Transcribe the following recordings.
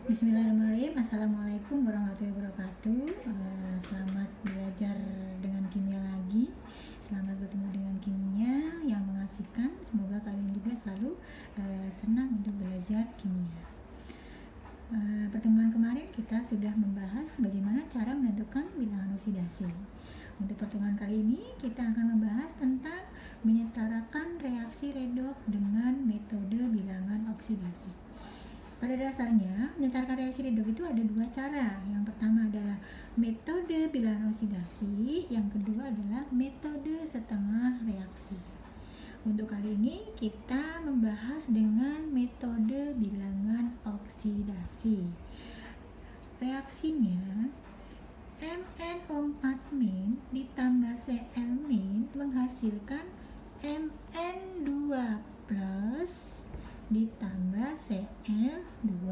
Bismillahirrahmanirrahim. Assalamualaikum warahmatullahi wabarakatuh. Selamat belajar dengan kimia lagi. Selamat bertemu dengan kimia yang mengasihkan. Semoga kalian juga selalu senang untuk belajar kimia. Pertemuan kemarin kita sudah membahas bagaimana cara menentukan bilangan oksidasi. Untuk pertemuan kali ini kita akan membahas tentang menyetarakan reaksi redoks dengan metode bilangan oksidasi. Pada dasarnya, menyetarakan reaksi redoks itu ada dua cara. Yang pertama adalah metode bilangan oksidasi, yang kedua adalah metode setengah reaksi. Untuk kali ini kita membahas dengan metode bilangan oksidasi. Reaksinya MnO4- ditambah Cl- menghasilkan Mn2+ ditambah Cl2.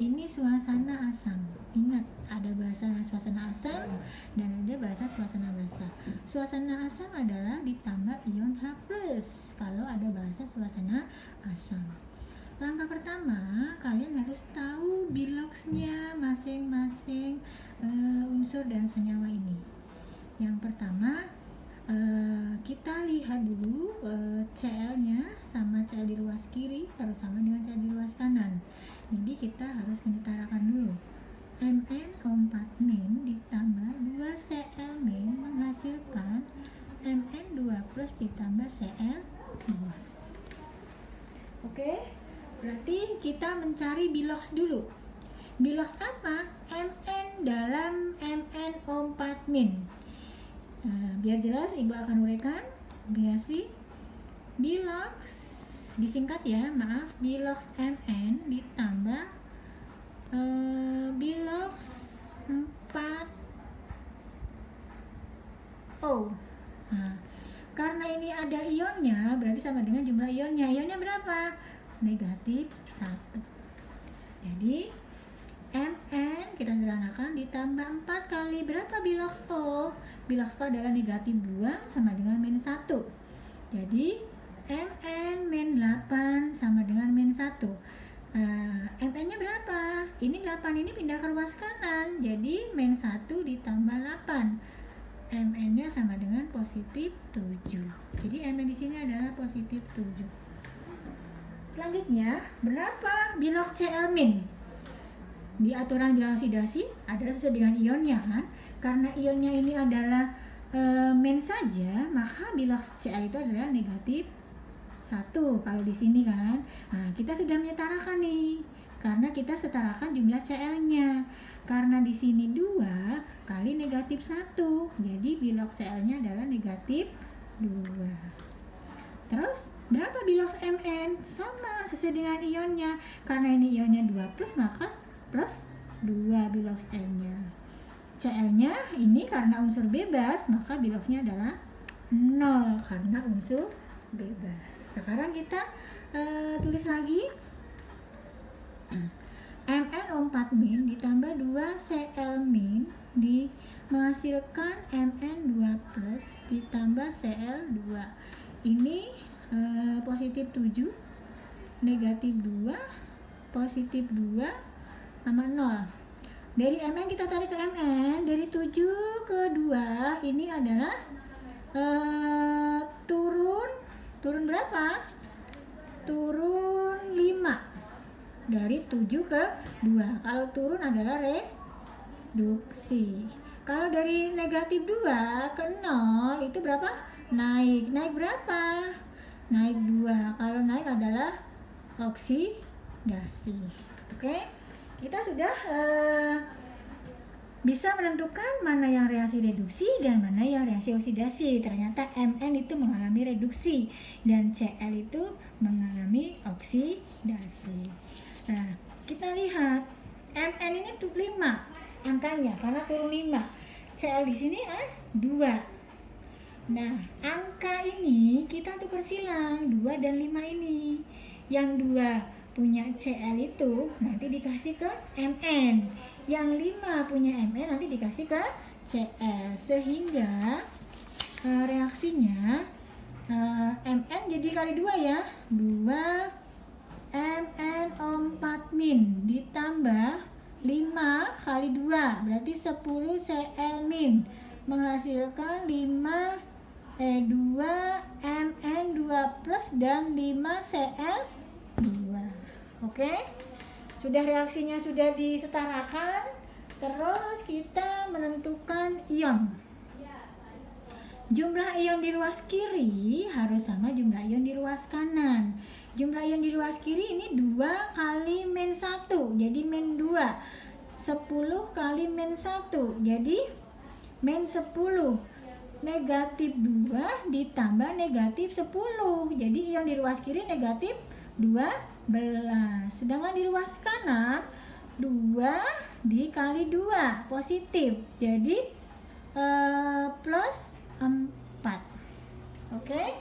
Ini suasana asam. Ingat, ada bahasa suasana asam dan ada bahasa suasana basa. Suasana asam adalah ditambah ion H+, kalau ada bahasa suasana asam. Langkah pertama, kalian harus tahu biloksnya masing-masing unsur dan senyawa ini. Yang pertama, kita lihat dulu Cl-nya sama Cl di ruas kiri harus sama dengan Cl di ruas kanan. Jadi kita harus menyetarakan dulu. MnO4- ditambah 2Cl- menghasilkan Mn2+ ditambah Cl2. Oke, berarti kita mencari biloks dulu. Biloks apa? Mn dalam MnO4-. Biar jelas, ibu akan uraikan. Biloks disingkat ya, maaf, biloks Mn ditambah biloks 4O. Karena ini ada ionnya, berarti sama dengan jumlah ionnya. Ionnya berapa? -1. Jadi Mn kita sederhanakan ditambah 4 kali berapa biloks O? Biloks O adalah -2 sama dengan -1. Jadi Mn-8 sama dengan -1. Mn-nya berapa? Ini 8 ini pindah ke ruas kanan. Jadi -1 ditambah 8. Mn-nya sama dengan +7. Jadi Mn di sini adalah +7. Selanjutnya, berapa biloks Cl-? Di aturan bilangan oksidasi adalah sesuai dengan ionnya kan. Karena ionnya ini adalah men saja, maka biloks Cl itu adalah -1 kalau di sini kan. Nah, kita sudah menyetarakan nih. Karena kita setarakan jumlah Cl-nya. Karena di sini 2 kali -1. Jadi biloks Cl-nya adalah -2. Terus berapa biloks Mn? Sama sesuai dengan ionnya. Karena ini ionnya 2+, maka plus 2 biloks N-nya. Cl-nya ini karena unsur bebas, maka biloksnya adalah 0 karena unsur bebas. Sekarang kita tulis lagi. MnO4- ditambah 2Cl- menghasilkan Mn2+ ditambah Cl2. Ini +7, -2, +2 sama 0. Dari Mn kita tarik ke Mn, dari 7 ke 2 ini adalah turun berapa? Turun 5. Dari 7 ke 2. Kalau turun adalah reduksi. Kalau dari -2 ke 0 itu berapa? Naik. Naik berapa? Naik 2. Kalau naik adalah oksidasi. Oke? Kita sudah bisa menentukan mana yang reaksi reduksi dan mana yang reaksi oksidasi. Ternyata Mn itu mengalami reduksi dan Cl itu mengalami oksidasi. Nah, kita lihat Mn ini tuh 5 angkanya karena turun 5. Cl di sini 2. Nah, angka ini kita tukar silang, 2 dan 5 ini. Yang 2 punya Cl itu nanti dikasih ke Mn. Yang 5 punya Mn nanti dikasih ke Cl. Sehingga reaksinya Mn jadi kali 2 ya. 2 MnO4- ditambah kali 2 berarti 10 Cl- menghasilkan 2 Mn2+ dan 5 Cl2. Oke, sudah reaksinya sudah disetarakan. Terus kita menentukan ion. Jumlah ion di ruas kiri harus sama jumlah ion di ruas kanan. Jumlah ion di ruas kiri ini 2 kali min 1, jadi min 2. 10 kali min 1, jadi min 10. Negatif 2 ditambah negatif 10, jadi ion di ruas kiri negatif 12. Sedangkan di ruas kanan 2 dikali 2 positif, jadi plus 4. Oke,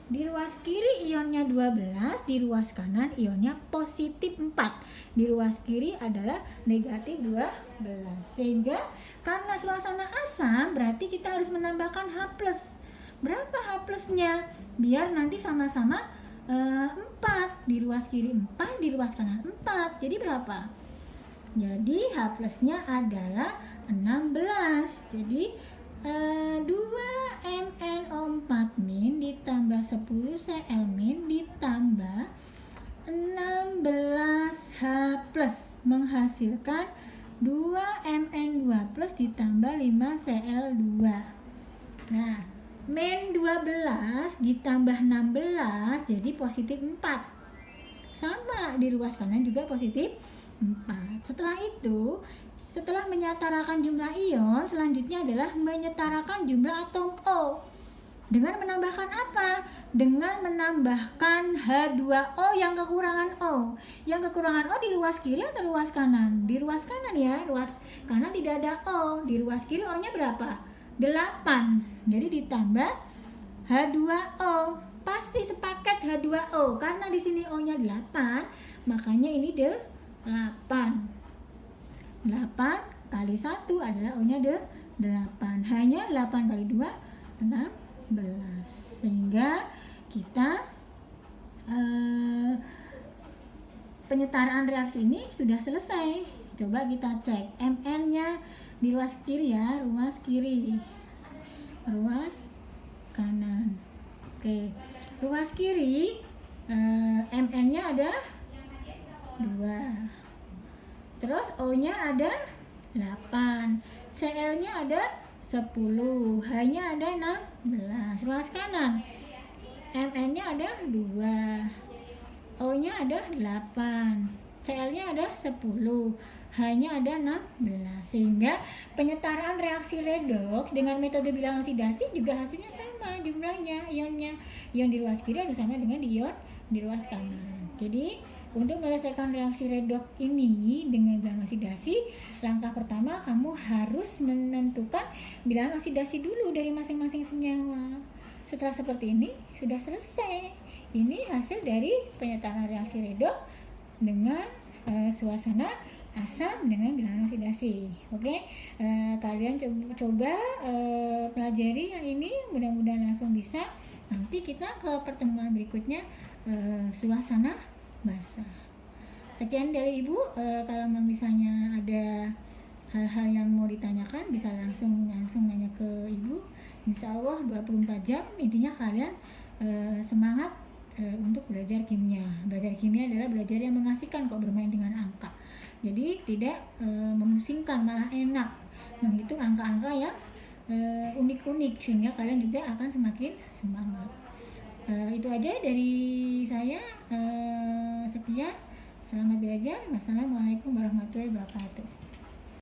di ruas kiri ionnya 12, di ruas kanan ionnya positif 4. Di ruas kiri adalah negatif 12. Sehingga karena suasana asam berarti kita harus menambahkan H+. Berapa H+-nya? Biar nanti sama-sama 4. Di ruas kiri 4, di ruas kanan 4. Jadi berapa? Jadi H+-nya adalah 16. Jadi 2MnO4- ditambah 10 Cl- ditambah 16H+ menghasilkan 2Mn2+ ditambah 5 Cl2. Nah, min 12 ditambah 16 jadi positif 4. Sama di ruas kanan juga positif 4. Setelah itu, setelah menyetarakan jumlah ion, selanjutnya adalah menyetarakan jumlah atom O. Dengan menambahkan apa? Dengan menambahkan H2O yang kekurangan O. Yang kekurangan O di ruas kiri atau ruas kanan? Di ruas kanan ya, ruas kanan tidak ada O. Di ruas kiri O-nya berapa? 8. Jadi ditambah H2O. Pasti sepaket H2O karena di sini O-nya 8, makanya ini 8. 8 kali 1 adalah O-nya 8. Hanya 8 kali 2 16. Sehingga kita penyetaraan reaksi ini sudah selesai. Coba kita cek Mn-nya di ruas kiri ya, ruas kiri. Ruas kanan. Oke. Ruas kiri Mn-nya ada 2. Terus O-nya ada 8, Cl-nya ada 10, H-nya ada 16. Ruas kanan Mn-nya ada 2, O-nya ada 8, Cl-nya ada 10, H-nya ada 16. Sehingga penyetaraan reaksi redoks dengan metode bilangan oksidasi juga hasilnya sama jumlahnya ionnya. Ion di ruas kiri harus sama dengan ion di ruas kanan. Jadi untuk menyelesaikan reaksi redoks ini dengan bilangan oksidasi, langkah pertama kamu harus menentukan bilangan oksidasi dulu dari masing-masing senyawa. Setelah seperti ini, sudah selesai. Ini hasil dari penyetaraan reaksi redoks dengan suasana asam dengan bilangan oksidasi. Oke, kalian coba pelajari yang ini, mudah-mudahan langsung bisa. Nanti kita ke pertemuan berikutnya suasana basah. Sekian dari Ibu. Kalau misalnya ada hal-hal yang mau ditanyakan bisa langsung nanya ke Ibu. Insya Allah 24 jam. Intinya kalian semangat untuk belajar kimia. Belajar kimia adalah belajar yang mengasihkan kok, bermain dengan angka. Jadi tidak memusingkan, malah enak menghitung angka-angka yang unik-unik, sehingga kalian juga akan semakin semangat. Itu aja dari saya. Sekian, selamat belajar. Wassalamualaikum warahmatullahi wabarakatuh.